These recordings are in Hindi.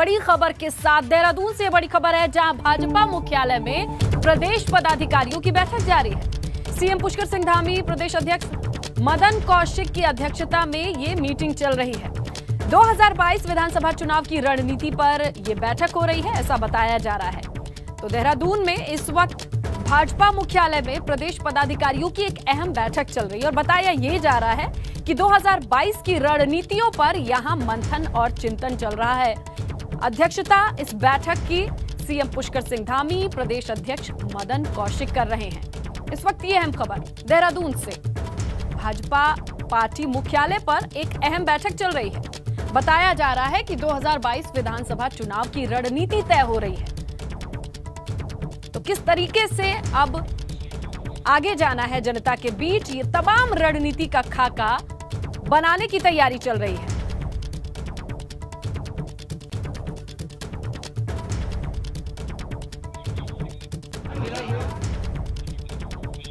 बड़ी खबर के साथ देहरादून से बड़ी खबर है, जहां भाजपा मुख्यालय में प्रदेश पदाधिकारियों की बैठक जारी है। सीएम पुष्कर सिंह धामी, प्रदेश अध्यक्ष मदन कौशिक की अध्यक्षता में ये मीटिंग चल रही है। 2022 विधानसभा चुनाव की रणनीति पर यह बैठक हो रही है, ऐसा बताया जा रहा है। तो देहरादून में इस वक्त भाजपा मुख्यालय में प्रदेश पदाधिकारियों की एक अहम बैठक चल रही है और बताया ये जा रहा है कि 2022 की रणनीतियों पर यहां मंथन और चिंतन चल रहा है। अध्यक्षता इस बैठक की सीएम पुष्कर सिंह धामी, प्रदेश अध्यक्ष मदन कौशिक कर रहे हैं। इस वक्त ये अहम खबर देहरादून से, भाजपा पार्टी मुख्यालय पर एक अहम बैठक चल रही है। बताया जा रहा है कि 2022 विधानसभा चुनाव की रणनीति तय हो रही है। तो किस तरीके से अब आगे जाना है जनता के बीच, ये तमाम रणनीति का खाका बनाने की तैयारी चल रही है।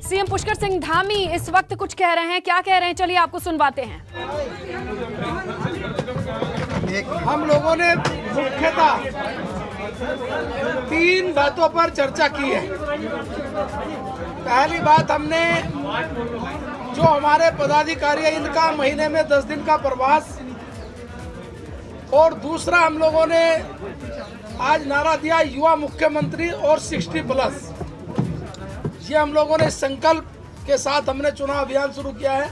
सीएम पुष्कर सिंह धामी इस वक्त कुछ कह रहे हैं, क्या कह रहे हैं, चलिए आपको सुनवाते हैं। हम लोगों ने मुख्यतः 3 बातों पर चर्चा की है। पहली बात, हमने जो हमारे पदाधिकारी हैं इनका महीने में 10 दिन का प्रवास, और दूसरा हम लोगों ने आज नारा दिया युवा मुख्यमंत्री और 60+। ये हम लोगों ने संकल्प के साथ हमने चुनाव अभियान शुरू किया है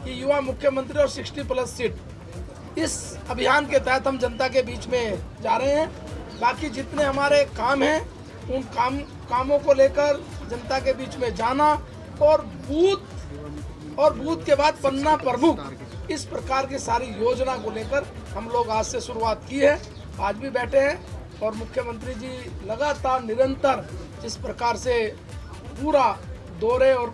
कि युवा मुख्यमंत्री और 60+ सीट। इस अभियान के तहत हम जनता के बीच में जा रहे हैं। बाकी जितने हमारे काम हैं उन कामों को लेकर जनता के बीच में जाना, और बूथ के बाद पन्ना प्रमुख, इस प्रकार की सारी योजना को लेकर हम लोग आज से शुरुआत की है। आज भी बैठे हैं और मुख्यमंत्री जी लगातार निरंतर जिस प्रकार से पूरा दौरे और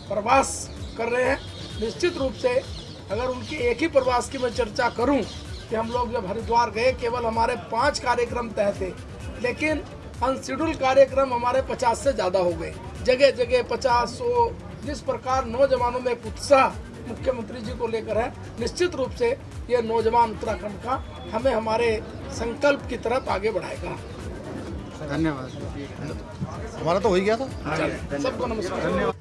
प्रवास कर रहे हैं, निश्चित रूप से अगर उनकी एक ही प्रवास की मैं चर्चा करूं कि हम लोग जब हरिद्वार गए केवल हमारे 5 कार्यक्रम तय थे, लेकिन अनशेड्यूल कार्यक्रम हमारे 50 से ज़्यादा हो गए। जगह जगह 50-100, जिस प्रकार नौजवानों में एक उत्साह मुख्यमंत्री जी को लेकर है, निश्चित रूप से ये नौजवान उत्तराखंड का हमें हमारे संकल्प की तरफ आगे बढ़ाएगा। धन्यवाद। हमारा तो हो ही गया था। सबको नमस्कार। धन्यवाद।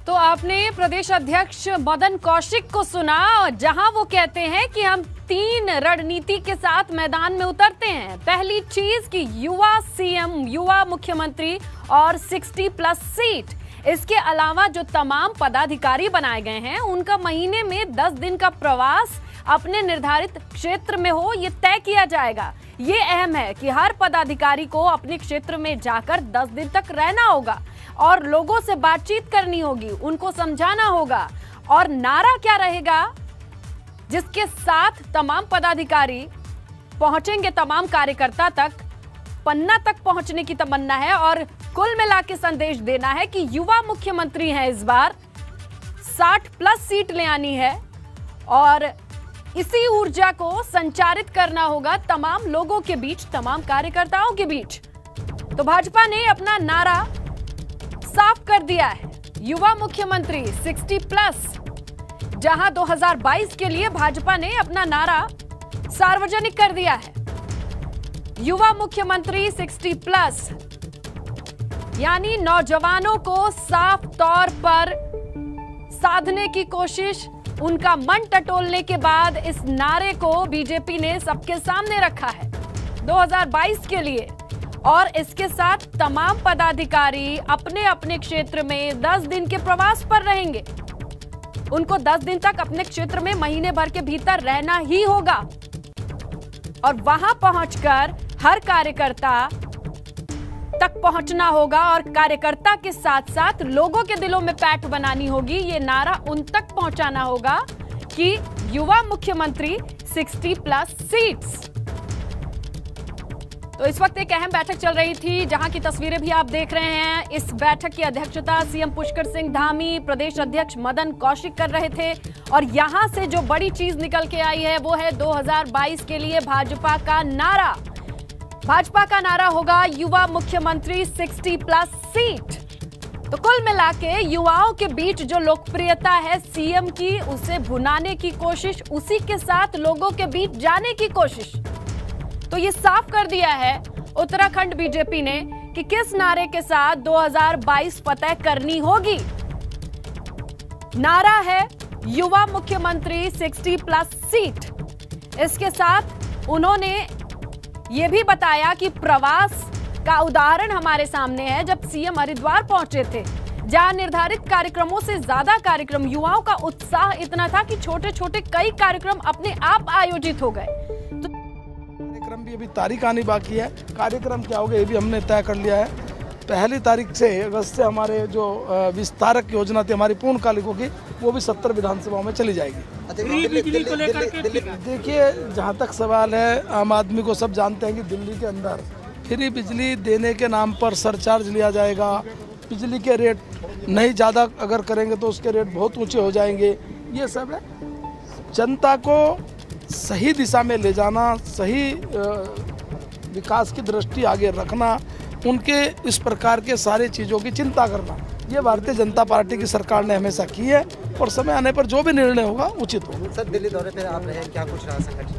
तो आपने प्रदेश अध्यक्ष मदन कौशिक को सुना, जहां वो कहते हैं कि हम 3 रणनीति के साथ मैदान में उतरते हैं। पहली चीज कि युवा सीएम, युवा मुख्यमंत्री और 60+ सीट। इसके अलावा जो तमाम पदाधिकारी बनाए गए हैं उनका महीने में 10 दिन का प्रवास अपने निर्धारित क्षेत्र में हो, ये तय किया जाएगा। ये अहम है कि हर पदाधिकारी को अपने क्षेत्र में जाकर 10 दिन तक रहना होगा और लोगों से बातचीत करनी होगी, उनको समझाना होगा। और नारा क्या रहेगा जिसके साथ तमाम पदाधिकारी पहुंचेंगे तमाम कार्यकर्ता तक, पन्ना तक पहुंचने की तमन्ना है। और कुल मिला के संदेश देना है कि युवा मुख्यमंत्री हैं इस बार, 60+ सीट ले आनी है और इसी ऊर्जा को संचारित करना होगा तमाम लोगों के बीच, तमाम कार्यकर्ताओं के बीच। तो भाजपा ने अपना नारा साफ कर दिया है, युवा मुख्यमंत्री 60+। जहां 2022 के लिए भाजपा ने अपना नारा सार्वजनिक कर दिया है, युवा मुख्यमंत्री 60+, यानी नौजवानों को साफ तौर पर साधने की कोशिश। उनका मन टटोलने के बाद इस नारे को बीजेपी ने सबके सामने रखा है 2022 के लिए। और इसके साथ तमाम पदाधिकारी अपने अपने क्षेत्र में 10 दिन के प्रवास पर रहेंगे। उनको 10 दिन तक अपने क्षेत्र में महीने भर के भीतर रहना ही होगा और वहां पहुंचकर हर कार्यकर्ता तक पहुंचना होगा और कार्यकर्ता के साथ साथ लोगों के दिलों में पैठ बनानी होगी। ये नारा उन तक पहुंचाना होगा कि युवा मुख्यमंत्री 60+ सीट्स। तो इस वक्त एक अहम बैठक चल रही थी, जहां की तस्वीरें भी आप देख रहे हैं। इस बैठक की अध्यक्षता सीएम पुष्कर सिंह धामी, प्रदेश अध्यक्ष मदन कौशिक कर रहे थे। और यहां से जो बड़ी चीज निकल के आई है वो है 2022 के लिए भाजपा का नारा। भाजपा का नारा होगा युवा मुख्यमंत्री 60+ सीट। तो कुल मिला के युवाओं के बीच जो लोकप्रियता है सीएम की, उसे भुनाने की कोशिश, उसी के साथ लोगों के बीच जाने की कोशिश। तो ये साफ कर दिया है उत्तराखंड बीजेपी ने कि किस नारे के साथ 2022 फतह करनी होगी। नारा है युवा मुख्यमंत्री 60+ सीट। इसके साथ उन्होंने ये भी बताया कि प्रवास का उदाहरण हमारे सामने है, जब सीएम हरिद्वार पहुंचे थे, जहां निर्धारित कार्यक्रमों से ज्यादा कार्यक्रम, युवाओं का उत्साह इतना था कि छोटे छोटे कई कार्यक्रम अपने आप आयोजित हो गए। कार्यक्रम भी अभी तारीख आनी बाकी है, कार्यक्रम क्या होगा ये भी हमने तय कर लिया है। 1 तारीख से अगस्त से हमारे जो विस्तारक योजना थी हमारी पूर्णकालिकों की, वो भी 70 विधानसभाओं में चली जाएगी। देखिए, जहाँ तक सवाल है, आम आदमी को सब जानते हैं कि दिल्ली के अंदर फ्री बिजली देने के नाम पर सरचार्ज लिया जाएगा। बिजली के रेट नहीं ज़्यादा अगर करेंगे तो उसके रेट बहुत ऊंचे हो जाएंगे। ये सब है, जनता को सही दिशा में ले जाना, सही विकास की दृष्टि आगे रखना, उनके इस प्रकार के सारे चीज़ों की चिंता करना, ये भारतीय जनता पार्टी की सरकार ने हमेशा की है और समय आने पर जो भी निर्णय होगा उचित होगा। सर, दिल्ली दौरे पर आप रहे, क्या कुछ रहा संगठन?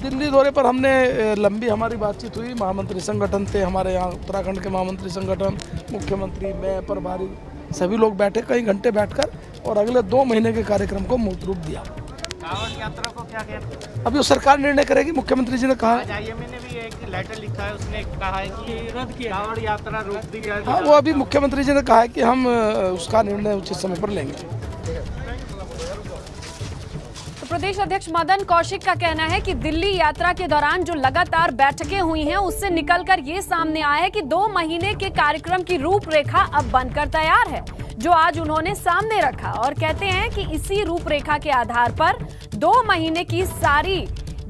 दिल्ली दौरे पर हमने लंबी हमारी बातचीत हुई, महामंत्री संगठन थे हमारे यहाँ, उत्तराखंड के महामंत्री संगठन, मुख्यमंत्री, मैं, प्रभारी, सभी लोग बैठे कई घंटे बैठकर और अगले 2 महीने के कार्यक्रम को मूर्त रूप दिया। कांवड़ यात्रा को क्या कहते? अभी वो सरकार निर्णय करेगी। मुख्यमंत्री जी ने कहा, IMA ने भी एक लेटर लिखा है, उसने कहा है कि रद्द किया, कांवड़ यात्रा रोक दी जाएगी। हाँ, वो अभी मुख्यमंत्री जी ने कहा है कि हम उसका निर्णय उचित समय पर लेंगे। प्रदेश अध्यक्ष मदन कौशिक का कहना है कि दिल्ली यात्रा के दौरान जो लगातार बैठकें हुई हैं, उससे निकलकर ये सामने आया है कि 2 महीने के कार्यक्रम की रूपरेखा अब बनकर तैयार है, जो आज उन्होंने सामने रखा। और कहते हैं कि इसी रूपरेखा के आधार पर 2 महीने की सारी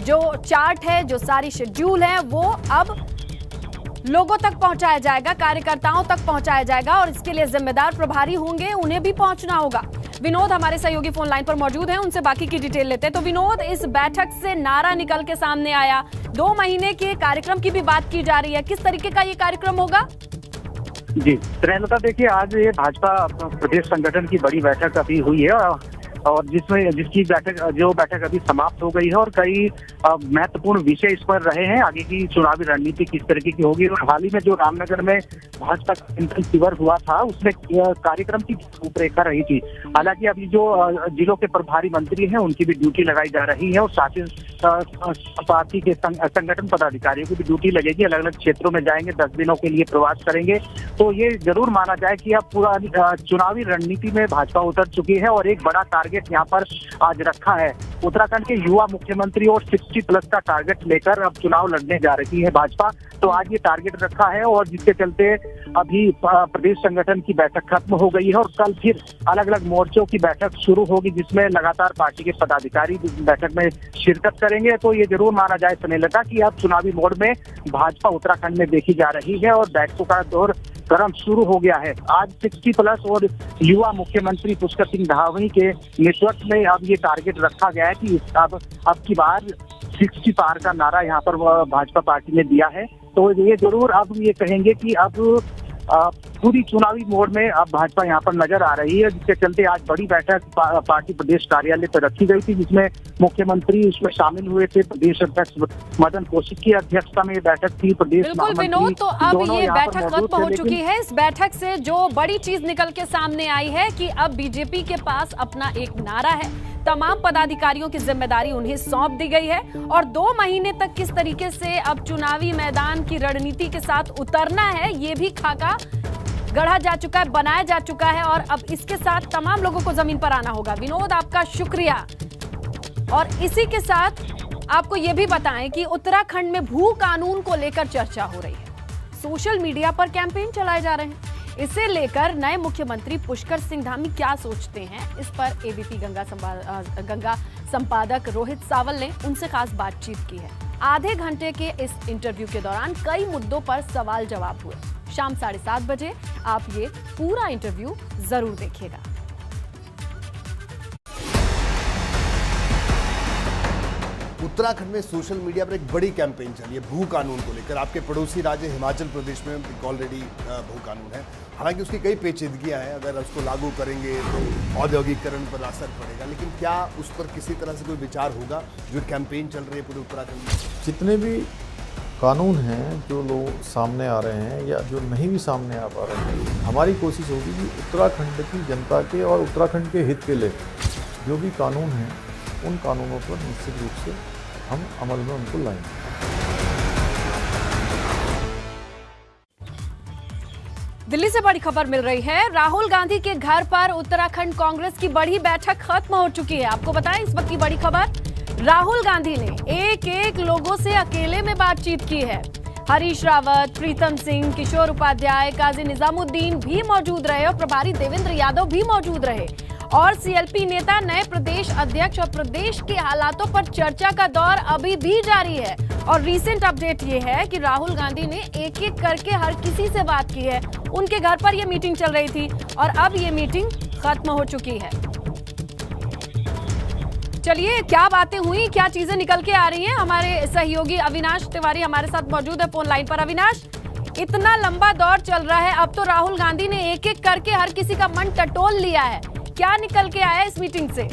जो चार्ट है, जो सारी शेड्यूल है, वो अब लोगों तक पहुंचाया जाएगा, कार्यकर्ताओं तक पहुंचाया जाएगा और इसके लिए जिम्मेदार प्रभारी होंगे, उन्हें भी पहुंचना होगा। विनोद हमारे सहयोगी फोन लाइन पर मौजूद हैं, उनसे बाकी की डिटेल लेते हैं। तो विनोद, इस बैठक से नारा निकल के सामने आया, 2 महीने के कार्यक्रम की भी बात की जा रही है, किस तरीके का ये कार्यक्रम होगा? जी श्रेयलता, देखिए आज ये भाजपा प्रदेश संगठन की बड़ी बैठक अभी हुई है और जिसकी बैठक अभी समाप्त हो गई है और कई महत्वपूर्ण विषय इस पर रहे हैं। आगे की चुनावी रणनीति किस तरीके की होगी और हाल ही में जो रामनगर में भाजपा का चिंतन शिविर हुआ था, उसमें कार्यक्रम की रूपरेखा रही थी। हालांकि अभी जो जिलों के प्रभारी मंत्री हैं, उनकी भी ड्यूटी लगाई जा रही है और साथ ही पार्टी के संगठन पदाधिकारियों की भी ड्यूटी लगेगी, अलग अलग क्षेत्रों में जाएंगे, 10 दिनों के लिए प्रवास करेंगे। तो ये जरूर माना जाए कि अब पूरा चुनावी रणनीति में भाजपा उतर चुकी है और एक बड़ा टारगेट यहाँ पर आज रखा है। उत्तराखंड के युवा मुख्यमंत्री और 60+ का टारगेट लेकर अब चुनाव लड़ने जा रही है भाजपा। तो आज ये टारगेट रखा है और जिसके चलते अभी प्रदेश संगठन की बैठक खत्म हो गई है और कल फिर अलग अलग मोर्चों की बैठक शुरू होगी, जिसमें लगातार पार्टी के पदाधिकारी बैठक में शिरकत करेंगे। तो ये जरूर माना जाए स्नेहलता कि अब चुनावी मोड में भाजपा उत्तराखंड में देखी जा रही है और बैठकों का दौर गर्म शुरू हो गया है। आज 60+ और युवा मुख्यमंत्री पुष्कर सिंह धामी के नेतृत्व में अब ये टारगेट रखा गया है कि अब की बार 60 पार का नारा यहाँ पर भाजपा पार्टी ने दिया है। तो ये जरूर अब ये कहेंगे कि अब पूरी चुनावी मोड में अब भाजपा यहाँ पर नजर आ रही है, जिसके चलते आज बड़ी बैठक पार्टी प्रदेश कार्यालय पर रखी गई थी, जिसमें मुख्यमंत्री इसमें शामिल हुए थे। प्रदेश अध्यक्ष मदन कौशिक की अध्यक्षता में ये बैठक थी। प्रदेश बिल्कुल विनोद, तो अब ये बैठक खत्म हो चुकी है। इस बैठक से जो बड़ी चीज निकल के सामने आई है कि अब बीजेपी के पास अपना एक नारा है, तमाम पदाधिकारियों की जिम्मेदारी उन्हें सौंप दी गई है और 2 महीने तक किस तरीके से अब चुनावी मैदान की रणनीति के साथ उतरना है, ये भी खाका गढ़ा जा चुका है, बनाया जा चुका है और अब इसके साथ तमाम लोगों को जमीन पर आना होगा। विनोद, आपका शुक्रिया। और इसी के साथ आपको ये भी बताएं कि उत्तराखंड में भू कानून को लेकर चर्चा हो रही है। सोशल मीडिया पर कैंपेन चलाए जा रहे हैं। इसे लेकर नए मुख्यमंत्री पुष्कर सिंह धामी क्या सोचते हैं, इस पर एबीपी गंगा संपादक रोहित सावल ने उनसे खास बातचीत की है। आधे घंटे के इस इंटरव्यू के दौरान कई मुद्दों पर सवाल जवाब हुए। शाम 7:30 बजे आप ये पूरा इंटरव्यू जरूर देखिएगा। उत्तराखंड में सोशल मीडिया पर एक बड़ी कैंपेन चली है भू कानून को लेकर। आपके पड़ोसी राज्य हिमाचल प्रदेश में ऑलरेडी भू कानून है, हालांकि उसकी कई पेचीदगियां हैं। अगर उसको लागू करेंगे तो औद्योगिकरण पर असर पड़ेगा, लेकिन क्या उस पर किसी तरह से कोई विचार होगा? जो कैंपेन चल रही है पूरे उत्तराखंड में, जितने भी कानून हैं जो लोग सामने आ रहे हैं या जो नहीं भी सामने आ पा रहे हैं, हमारी कोशिश होगी कि उत्तराखंड की जनता के और उत्तराखंड के हित के लिए जो भी कानून हैं उन कानूनों पर निश्चित रूप से हम अमल में उनको लाएंगे। दिल्ली से बड़ी खबर मिल रही है। राहुल गांधी के घर पर उत्तराखंड कांग्रेस की बड़ी बैठक खत्म हो चुकी है। आपको बताएं इस वक्त की बड़ी खबर, राहुल गांधी ने एक एक लोगों से अकेले में बातचीत की है। हरीश रावत, प्रीतम सिंह, किशोर उपाध्याय, काजी निजामुद्दीन भी मौजूद रहे और प्रभारी देवेंद्र यादव भी मौजूद रहे। और सीएलपी नेता, नए प्रदेश अध्यक्ष और प्रदेश के हालातों पर चर्चा का दौर अभी भी जारी है। और रीसेंट अपडेट ये है कि राहुल गांधी ने एक एक करके हर किसी से बात की है। उनके घर पर यह मीटिंग चल रही थी और अब ये मीटिंग खत्म हो चुकी है। चलिए, क्या बातें हुई, क्या चीजें निकल के आ रही हैं, हमारे सहयोगी अविनाश तिवारी हमारे साथ मौजूद है फोन लाइन पर। अविनाश, इतना लंबा दौर चल रहा है, अब तो राहुल गांधी ने एक एक करके हर किसी का मन टटोल लिया है, क्या निकल के आया इस मीटिंग से?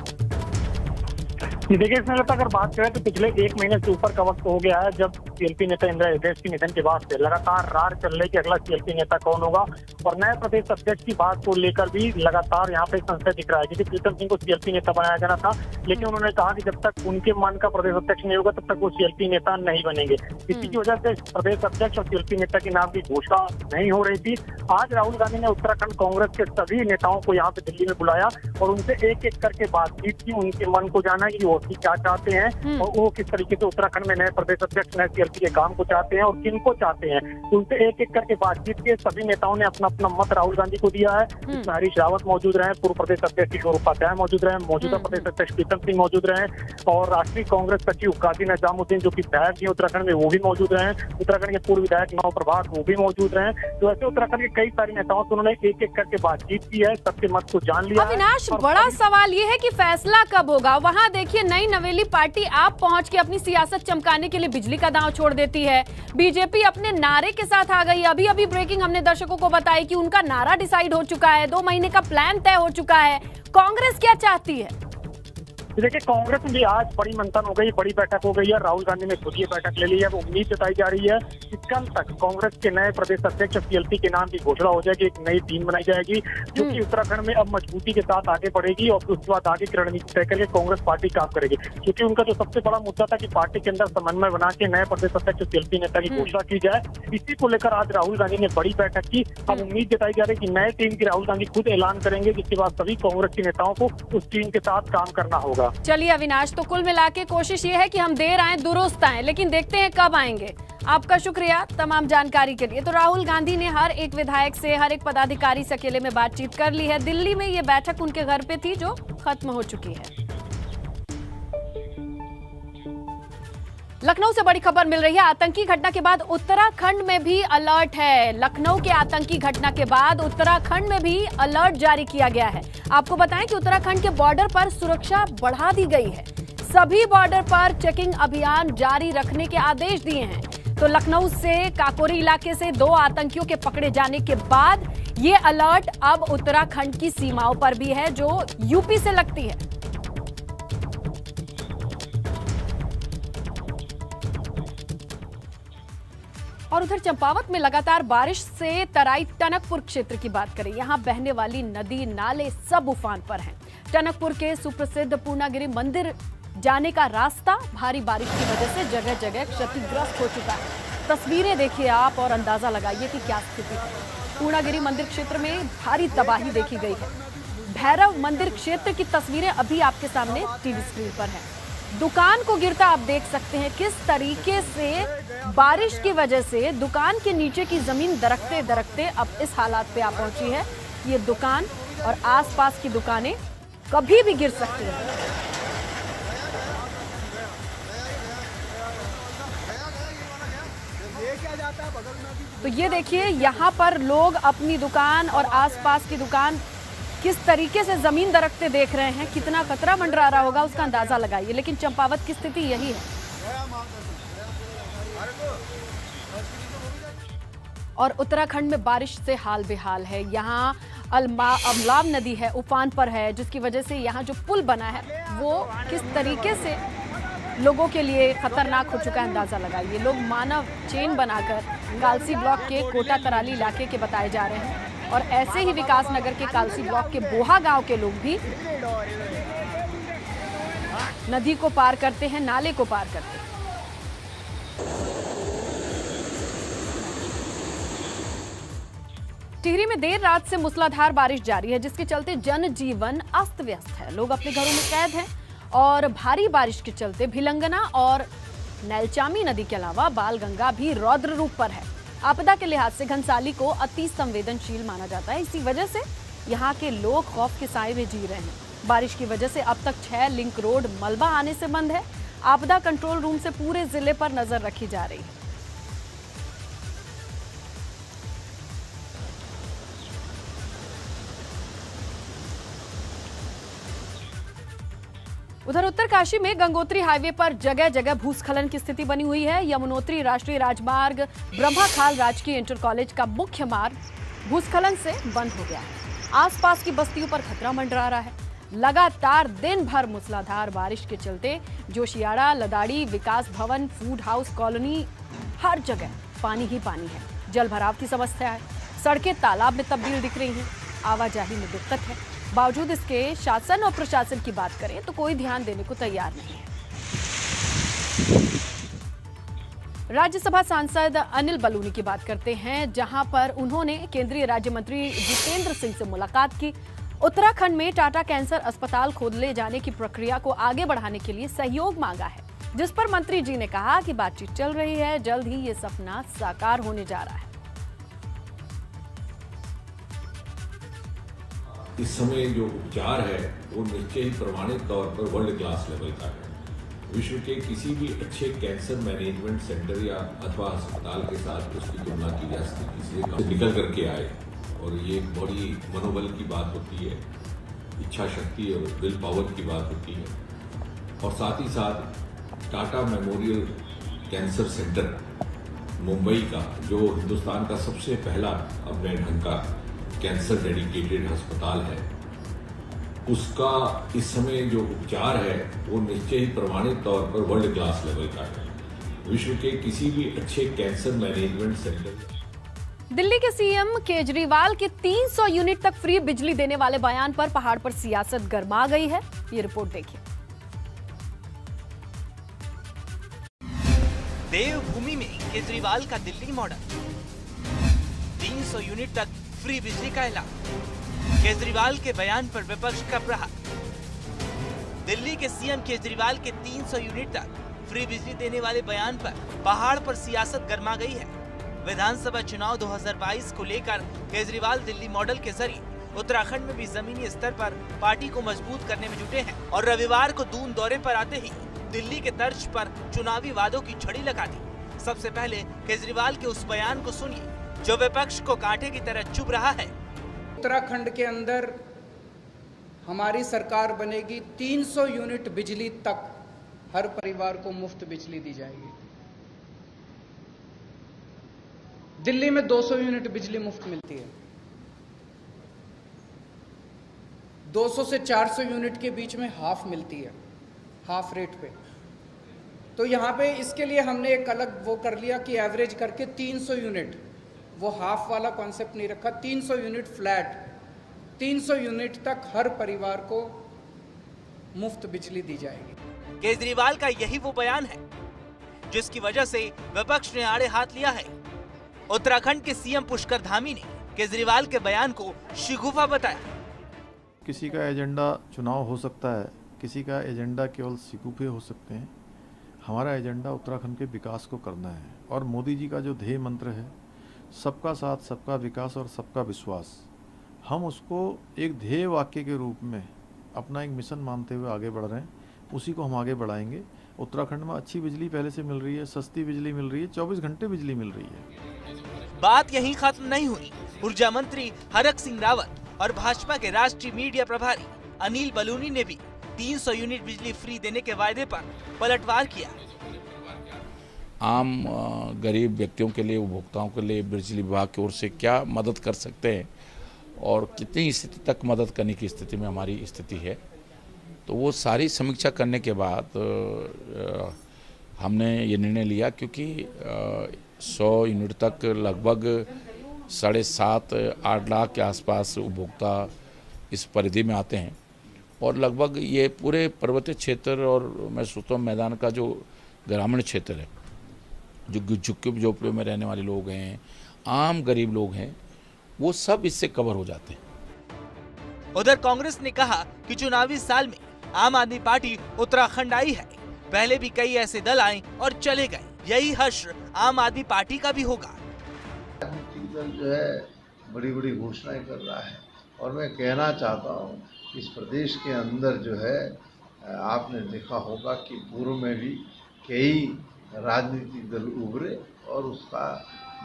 देखिए, इसमें अगर बात करें तो पिछले 1 महीने से ऊपर का वक्त हो गया है जब सीएलपी नेता इंदिरा हृदयेश के निधन के बाद से लगातार रार चल रही कि अगला सीएलपी नेता कौन होगा। और नए प्रदेश अध्यक्ष की बात को लेकर भी लगातार यहाँ पे संशय दिख रहा है, क्योंकि प्रीतम सिंह को सीएलपी नेता बनाया जाना था, लेकिन उन्होंने कहा कि जब तक उनके मन का प्रदेश अध्यक्ष नहीं होगा तब तक वो सीएलपी नेता नहीं बनेंगे। इसी की वजह से प्रदेश अध्यक्ष और सीएलपी नेता के नाम की घोषणा नहीं हो रही थी। आज राहुल गांधी ने उत्तराखंड कांग्रेस के सभी नेताओं को यहाँ पे दिल्ली में बुलाया और उनसे एक एक करके बातचीत की, उनके मन को जाना कि वो क्या चाहते हैं और वो किस तरीके से उत्तराखंड में नए प्रदेश अध्यक्ष, नए सीएलपी के काम को चाहते हैं और किन को चाहते हैं। उनसे एक एक करके बातचीत के सभी नेताओं ने अपना अपना मत राहुल गांधी को दिया है। इसमें हरीश रावत मौजूद रहे, पूर्व प्रदेश अध्यक्ष किशोर उपाध्याय मौजूद रहे, मौजूदा प्रदेश अध्यक्ष प्रीतम सिंह मौजूद रहे और राष्ट्रीय कांग्रेस सचिव काजी निजामुद्दीन जो कि विधायक हैं उत्तराखंड में, वो भी मौजूद रहे। उत्तराखंड के पूर्व विधायक नव प्रभात वो भी मौजूद रहे। तो ऐसे उत्तराखंड के कई सारे नेताओं से उन्होंने एक एक करके बातचीत की है, सबके मत को जान लिया। अविनाश, बड़ा सवाल ये है कि फैसला कब होगा? वहां देखिए, नई नवेली पार्टी आप पहुंच के अपनी सियासत चमकाने के लिए बिजली का दांव छोड़ देती है। बीजेपी अपने नारे के साथ आ गई। अभी अभी ब्रेकिंग हमने दर्शकों को बताई कि उनका नारा डिसाइड हो चुका है, 2 महीने का प्लान तय हो चुका है। कांग्रेस क्या चाहती है? देखिए, कांग्रेस में भी आज बड़ी मंथन हो गई, बड़ी बैठक हो गई है। राहुल गांधी ने खुद ये बैठक ले ली है। उम्मीद जताई जा रही है कि कल तक कांग्रेस के नए प्रदेश अध्यक्ष सीएलपी के नाम की घोषणा हो जाएगी, एक नई टीम बनाई जाएगी जो कि उत्तराखंड में अब मजबूती के साथ आगे बढ़ेगी और उसके बाद आगे की रणनीति तय करके कांग्रेस पार्टी काम करेगी। क्योंकि उनका जो सबसे बड़ा मुद्दा था कि पार्टी के अंदर समन्वय बना के नए प्रदेश अध्यक्ष सीएलपी नेता की घोषणा की जाए, इसी को लेकर आज राहुल गांधी ने बड़ी बैठक की। अब उम्मीद जताई जा रही है कि नए टीम की राहुल गांधी खुद ऐलान करेंगे, जिसके बाद सभी कांग्रेस के नेताओं को उस टीम के साथ काम करना होगा। चलिए अविनाश, तो कुल मिला के कोशिश ये है कि हम देर आए दुरुस्त आए, लेकिन देखते हैं कब आएंगे। आपका शुक्रिया तमाम जानकारी के लिए। तो राहुल गांधी ने हर एक विधायक से, हर एक पदाधिकारी से अकेले में बातचीत कर ली है। दिल्ली में ये बैठक उनके घर पे थी जो खत्म हो चुकी है। लखनऊ से बड़ी खबर मिल रही है। आतंकी घटना के बाद उत्तराखंड में भी अलर्ट है। लखनऊ के आतंकी घटना के बाद उत्तराखंड में भी अलर्ट जारी किया गया है। आपको बताएं कि उत्तराखंड के बॉर्डर पर सुरक्षा बढ़ा दी गई है। सभी बॉर्डर पर चेकिंग अभियान जारी रखने के आदेश दिए हैं। तो लखनऊ से काकोरी इलाके से 2 आतंकियों के पकड़े जाने के बाद ये अलर्ट अब उत्तराखंड की सीमाओं पर भी है जो यूपी से लगती है। और उधर चंपावत में लगातार बारिश से तराई टनकपुर क्षेत्र की बात करें, यहां बहने वाली नदी नाले सब उफान पर हैं। टनकपुर के सुप्रसिद्ध पूर्णागिरि मंदिर जाने का रास्ता भारी बारिश की वजह से जगह जगह क्षतिग्रस्त हो चुका है। तस्वीरें देखिए आप और अंदाजा लगाइए कि क्या स्थिति है। पूर्णागिरि मंदिर क्षेत्र में भारी तबाही देखी गई है। भैरव मंदिर क्षेत्र की तस्वीरें अभी आपके सामने टीवी स्क्रीन पर है। दुकान को गिरता आप देख सकते हैं किस तरीके से बारिश की वजह से दुकान के नीचे की जमीन दरकते दरकते अब इस हालात पे आ पहुंची है। ये दुकान और आसपास की दुकानें कभी भी गिर सकती हैं। तो ये देखिए, यहाँ पर लोग अपनी दुकान और आसपास की दुकान किस तरीके से जमीन दरकते देख रहे हैं। कितना खतरा मंडरा रहा होगा उसका अंदाजा लगाइए। लेकिन चंपावत की स्थिति यही है। और उत्तराखंड में बारिश से हाल बेहाल है। यहाँ अमलाव नदी है, उफान पर है, जिसकी वजह से यहाँ जो पुल बना है वो किस तरीके से लोगों के लिए खतरनाक हो चुका है अंदाजा लगाइए। लोग मानव चेन बनाकर कालसी ब्लॉक के कोटा तराली इलाके के बताए जा रहे हैं और ऐसे ही विकास नगर के कालसी ब्लॉक के बोहा गांव के लोग भी नदी को पार करते हैं, नाले को पार करते हैं। टिहरी में देर रात से मूसलाधार बारिश जारी है, जिसके चलते जनजीवन अस्त व्यस्त है। लोग अपने घरों में कैद हैं और भारी बारिश के चलते भिलंगना और नैलचामी नदी के अलावा बालगंगा भी रौद्र रूप पर है। आपदा के लिहाज से घनसाली को अति संवेदनशील माना जाता है। इसी वजह से यहाँ के लोग खौफ के साए में जी रहे हैं। बारिश की वजह से अब तक 6 लिंक रोड मलबा आने से बंद है। आपदा कंट्रोल रूम से पूरे जिले पर नजर रखी जा रही है। उधर उत्तरकाशी में गंगोत्री हाईवे पर जगह जगह भूस्खलन की स्थिति बनी हुई है। यमुनोत्री राष्ट्रीय राजमार्ग ब्रह्माखाल राजकीय इंटर कॉलेज का मुख्य मार्ग भूस्खलन से बंद हो गया है। आसपास की बस्तियों पर खतरा मंडरा रहा है। लगातार दिन भर मूसलाधार बारिश के चलते जोशियाड़ा, लदाड़ी, विकास भवन, फूड हाउस कॉलोनी हर जगह पानी ही पानी है। जल भराव की समस्या है। सड़कें तालाब में तब्दील दिख रही हैं। आवाजाही में दिक्कत है। बावजूद इसके शासन और प्रशासन की बात करें तो कोई ध्यान देने को तैयार नहीं है। राज्यसभा सांसद अनिल बलूनी की बात करते हैं, जहां पर उन्होंने केंद्रीय राज्य मंत्री जितेंद्र सिंह से मुलाकात की। उत्तराखंड में टाटा कैंसर अस्पताल खोले जाने की प्रक्रिया को आगे बढ़ाने के लिए सहयोग मांगा है, जिस पर मंत्री जी ने कहा कि बातचीत चल रही है, जल्द ही ये सपना साकार होने जा रहा है। इस समय जो उपचार है वो निश्चय ही प्रमाणित तौर पर वर्ल्ड क्लास लेवल का है। विश्व के किसी भी अच्छे कैंसर मैनेजमेंट सेंटर या अथवा अस्पताल के साथ उसकी तुलना की जा सकती है। निकल करके आए और ये एक बड़ी मनोबल की बात होती है, इच्छा शक्ति और विल पावर की बात होती है। और साथ ही साथ Tata memorial cancer centre Mumbai का, जो हिंदुस्तान का सबसे पहला अपने ढंग का कैंसर डेडिकेटेड अस्पताल है, उसका इस समय जो उपचार है वो निश्चय ही प्रमाणित तौर पर वर्ल्ड क्लास लेवल का है। विश्व के किसी भी अच्छे कैंसर मैनेजमेंट सेंटर। दिल्ली के सीएम केजरीवाल के 300 यूनिट तक फ्री बिजली देने वाले बयान पर पहाड़ पर सियासत गर्मा गई है। ये रिपोर्ट देखिए। देवभूमि में केजरीवाल का दिल्ली मॉडल, 300 यूनिट तक फ्री बिजली का ऐलान। केजरीवाल के बयान पर विपक्ष का प्रहार। दिल्ली के सीएम केजरीवाल के 300 यूनिट तक फ्री बिजली देने वाले बयान पर पहाड़ पर सियासत गर्मा गई है। विधानसभा चुनाव 2022 को लेकर केजरीवाल दिल्ली मॉडल के जरिए उत्तराखंड में भी जमीनी स्तर पर पार्टी को मजबूत करने में जुटे हैं और रविवार को दून दौरे पर आते ही दिल्ली के तर्ज पर चुनावी वादों की छड़ी लगा दी। सबसे पहले केजरीवाल के उस बयान को सुनिए जो विपक्ष को कांटे की तरह चुभ रहा है। उत्तराखंड के अंदर हमारी सरकार बनेगी, 300 यूनिट बिजली तक हर परिवार को मुफ्त बिजली दी जाएगी। दिल्ली में 200 यूनिट बिजली मुफ्त मिलती है। 200 से 400 यूनिट के बीच में हाफ मिलती है, हाफ रेट पे। तो यहाँ पे इसके लिए हमने एक अलग वो कर लिया कि एवरेज करके 300 यूनिट, वो हाफ वाला कॉन्सेप्ट नहीं रखा, 300 यूनिट फ्लैट, 300 यूनिट तक हर परिवार को मुफ्त बिजली दी जाएगी। केजरीवाल का यही वो बयान है जिसकी वजह से विपक्ष ने आड़े हाथ लिया है। उत्तराखंड के सीएम पुष्कर धामी ने केजरीवाल के बयान को शिगुफा बताया। किसी का एजेंडा चुनाव हो सकता है, किसी का एजेंडा केवल शिगुफे हो सकते हैं। हमारा एजेंडा उत्तराखंड के विकास को करना है और मोदी जी का जो ध्येय मंत्र है, सबका साथ, सबका विकास और सबका विश्वास, हम उसको एक ध्येय वाक्य के रूप में अपना एक मिशन मानते हुए आगे बढ़ रहे हैं। उसी को हम आगे बढ़ाएंगे। उत्तराखंड में अच्छी बिजली पहले से मिल रही है, सस्ती बिजली मिल रही है, 24 घंटे बिजली मिल रही है। बात यहीं खत्म नहीं हुई। ऊर्जा मंत्री हरक सिंह रावत और भाजपा के राष्ट्रीय मीडिया प्रभारी अनिल बलूनी ने भी 300 यूनिट बिजली फ्री देने के वायदे पर पलटवार किया। आम गरीब व्यक्तियों के लिए, उपभोक्ताओं के लिए बिजली विभाग की ओर से क्या मदद कर सकते हैं और कितनी स्थिति तक मदद करने की स्थिति में हमारी स्थिति है, तो वो सारी समीक्षा करने के बाद हमने ये निर्णय लिया, क्योंकि 100 यूनिट तक लगभग 7.5-8 लाख के आसपास उपभोक्ता इस परिधि में आते हैं, और लगभग ये पूरे पर्वतीय क्षेत्र और मैं सोचता हूँ मैदान का जो ग्रामीण क्षेत्र है, जो झुग्गी झोपड़ियों में रहने वाले लोग हैं, आम गरीब लोग हैं, वो सब इससे कवर हो जाते हैं। उधर कांग्रेस ने कहा कि चुनावी साल में आम आदमी पार्टी उत्तराखंड आई है, पहले भी कई ऐसे दल आए और चले गए, यही हर्ष आम आदमी पार्टी का भी होगा। राजनीतिक दल जो है बड़ी बड़ी घोषणाएं कर रहा है, और मैं कहना चाहता हूँ इस प्रदेश के अंदर जो है आपने देखा होगा कि पूर्व में भी कई राजनीतिक दल उभरे और उसका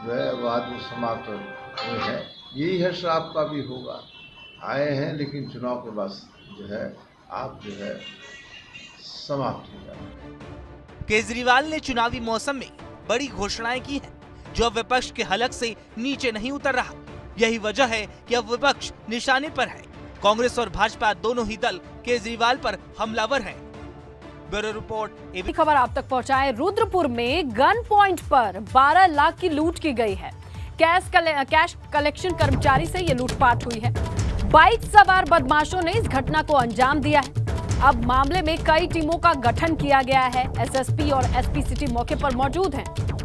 जो है बाद में समाप्त हुए हैं। यही हर्ष आपका भी होगा, आए हैं लेकिन चुनाव के बाद जो है आप जो है समाप्त हो जाए। केजरीवाल ने चुनावी मौसम में बड़ी घोषणाएं की हैं, जो विपक्ष के हलक से नीचे नहीं उतर रहा। यही वजह है कि अब विपक्ष निशाने पर है। कांग्रेस और भाजपा दोनों ही दल केजरीवाल पर हमलावर हैं। Bureau report. एक खबर आप तक पहुंचाएं। रुद्रपुर में गन पॉइंट पर 12 लाख की लूट की गई है। कैश कलेक्शन कर्मचारी से ये लूटपाट हुई है। बाइक सवार बदमाशों ने इस घटना को अंजाम दिया है। अब मामले में कई टीमों का गठन किया गया है। एसएसपी और एसपी सिटी मौके पर मौजूद हैं।